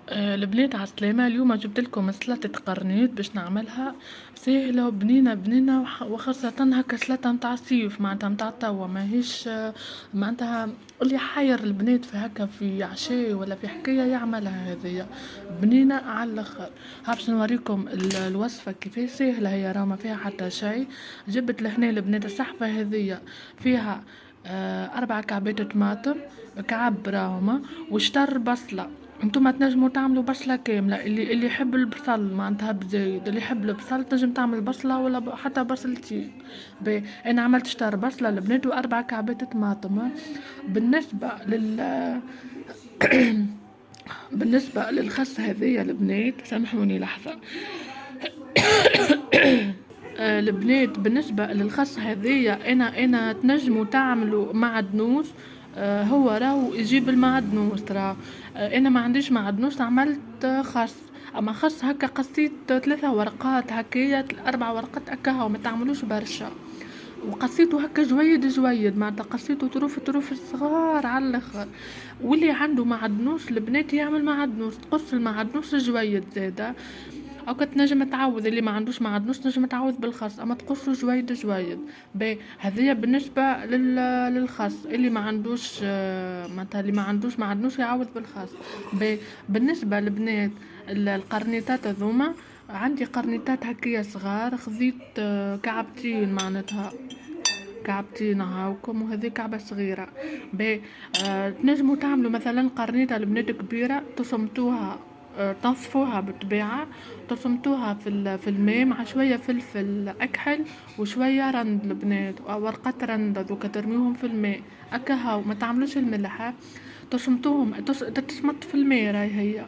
البنات عالسلامة. اليوم جبت لكم سلطة قرنيط باش نعملها سهلة وبنينة بنينة وخاصة هكا سلطة متاع الصيف معناتها متاع توا ماهيش معناتها اللي حاير البنات في هكا في عشاء ولا في حكاية يعملها هذيا بنينة على الاخر. باش نوريكم الوصفة كيفاش سهلة، هي راه ما فيها حتى شيء. جبت لهنا البنات الصحفة هذيا فيها 4 كعبات طماطم، كعب راهما، وشطر بصلة. انتم تنجموا تعملوا بصلة كاملة، اللي يحب البصل معناتها بزايد، اللي يحب البصل تنجم تعمل بصلة ولا حتى بصلتين. انا عملت شطر بصلة البنات و4 كعبات طماطم. بالنسبة لل بالنسبة للخس هذيا البنات سامحوني لحظة. البنات بالنسبة للخس هذيا انا تنجموا تعملوا معدنوس. هو راهو يجيب المعدنوس راه. انا ما عنديش معدنوس، عملت خس. اما خس هكا قصيت 3 ورقات هكايا 4 ورقات هكا، وما تعملوش برشا. وقصيته هكا جويد جويد معناتها قصيته طروف طروف صغار على الاخر. واللي عنده معدنوس البنات يعمل معدنوس، تقص المعدنوس جويد زاده. او كتنجم تعوض اللي ما عندوش معدنوس تنجم تعوض بالخس، اما تقصه جويد جويد. هذه بالنسبه للخس اللي ما عندوش معناتها اللي ما عندوش معدنوس يعوض بالخس. بالنسبه للبنات القرنيطات هذوما، عندي قرنيطات هكية صغار، خذيت كعبتين معناتها كعبتين هاوكم، وهذه كعبة صغيرة. باهي تنجموا تعملوا مثلا قرنيطة البنات كبيرة تصمتوها، تنصفوها بالطبيعة، تصمتوها في الماء مع شوية فلفل أكحل وشوية رند البنات، أو ورقة رند دوكا ترميوهم في الماء أكا هاو، ما تعملوش الملح. تصمتوهم تتسمط في الماء راهي هي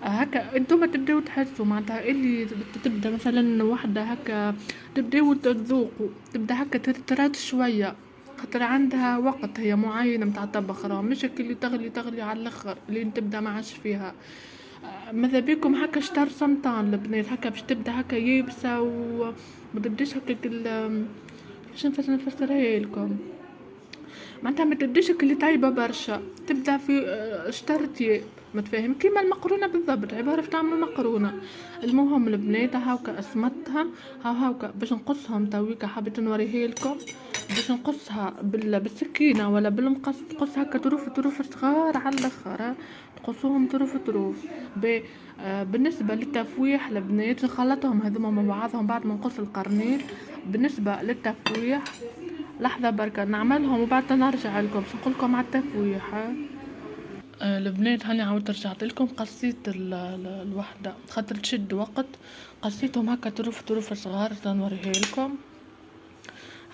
هكا. انتم تبداو تحسوا معناتها اللي تبدا مثلا وحده هكا تبداو تذوقوا، تبدا هكا تراد شويه، خاطر عندها وقت هي معين متاع الطبخ، راه مش اللي تغلي على الاخر اللي تبدا ما عادش فيها. ماذا بيكم هكا شطر سمطان البنات هكا باش تبدا هكا يابسه وما تبداش هكا باش نفسرها لكم. معناتها ما تبداش اللي طايبه برشا، تبدا في شطر طياب، ما تفهم كيما المقرونه بالضبط، عباره في تعمل مقرونه. المهم البنات هاوكا اسمتها، هاوكا باش نقصهم تويكا حبيت نوريه لكم. باش نقصها بالسكينه ولا بالمقص، تقص هكا طروف صغار على الاخر، تقصوهم طروف. بالنسبه للتفويح البنات نخلطهم هذوما مع بعضهم بعد ما نقص القرنيط. بالنسبه للتفويح لحظة بركة نعملهم وبعد نرجع لكم باش نقولكم على التفويح. البنات هاني عاودت رجعت لكم، قصيت الوحدة خاطر تشد وقت، قصيتهم هكا طروف صغار نوريه لكم.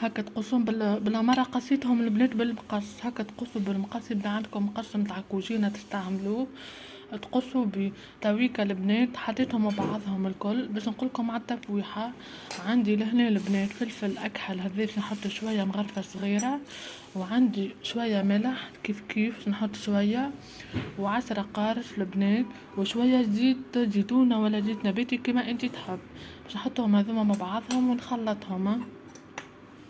هكا تقصون بلا مرة قصيتهم البنات بالمقص، هكا تقصوا بالمقص، يبدا عندكم مقص متاع كوجينة تستعملوه تقصوا بتويكا البنات. حطيتهم مع بعضهم الكل باش نقولكم على التفويحة. عندي لهنا البنات فلفل اكحل هذا باش نحط شوية مغرفة صغيرة، وعندي شوية ملح كيف باش نحط شوية، وعسرة قارص البنات، وشوية زيت زيتونة ولا زيت نباتي كما انت تحب. باش نحطهم هذوما مع بعضهم ونخلطهم.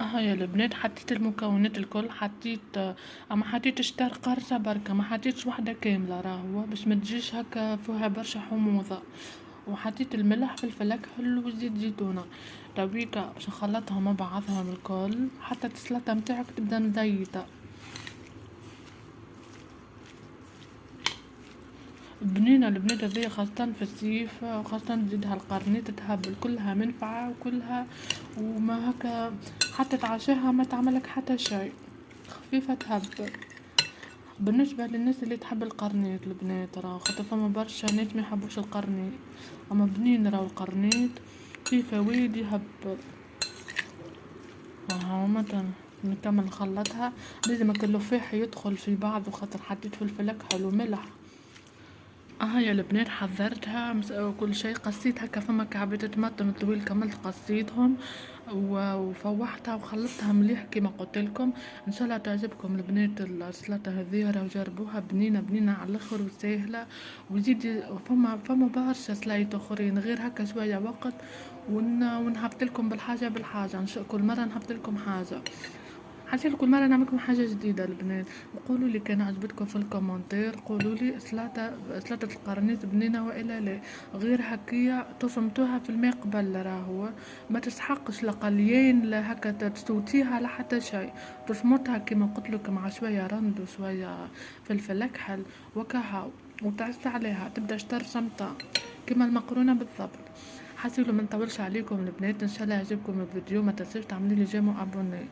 هاي البنات حطيت المكونات الكل، حطيت اما حطيت شطر قارصة بركة، ما حطيتش وحدة كاملة راهو باش ما تجيش هكا فيها برشا حموضة. وحطيت الملح فلفل اكحل وزيت زيتونة تويكا باش نخلطهم مع بعضهم الكل حتى السلطة متاعك تبدا مزيتة بنينة. البنات هذيا خاصة في الصيف، وخاصة تزيدها القرنيط تهبل، كلها منفعة وكلها وما هكا، حتى تعشاها ما تعملك حتى شيء، خفيفة تهبل. بالنسبة للناس اللي تحب القرنيط البنات راه خاطر فما برشا ناس ما يحبوش القرنيط، اما بنين راهو القرنيط فيه فوائد يهبل. هاو مثلا نكمل نخلطها، لازم الفاح يدخل في بعضه خاطر حطيت فلفل اكحل وملح. هاي البنات حضرتها وكل شيء، قصيت هكا فما كعبات طماطم طويل كملت قصيتهم وفوحتها وخلطتها مليح كما قلت لكم. ان شاء الله تعجبكم البنات السلطه هذه، راهو جربوها بنينه على الاخر وسهله. وزيدي فما برشا سلايط اخرين غير هكا شويه وقت ونهبط لكم بالحاجه كل مره نهبط لكم حاجه. حسيت كل مرة نعملكم حاجة جديدة البنات. وقولوا لي كان عجبتكم في الكومنتير، قولوا لي سلطة القرنيط بنينة وإلا لا، غير هكية تصمتوها في الماء قبل راهو ما تسحقش لا قليين لا هكا تستوتيها لا حتى شيء، تصمتها كما قلت لك مع شوية رند وشوية فلفل أكحل وكهو وتعس عليها تبدا شطر صمتة كما المقرونة بالضبط. حسيلو ما نطولش عليكم البنات، ان شاء الله يعجبكم الفيديو، ما تنسوش تعملوا لي جيم وابوني.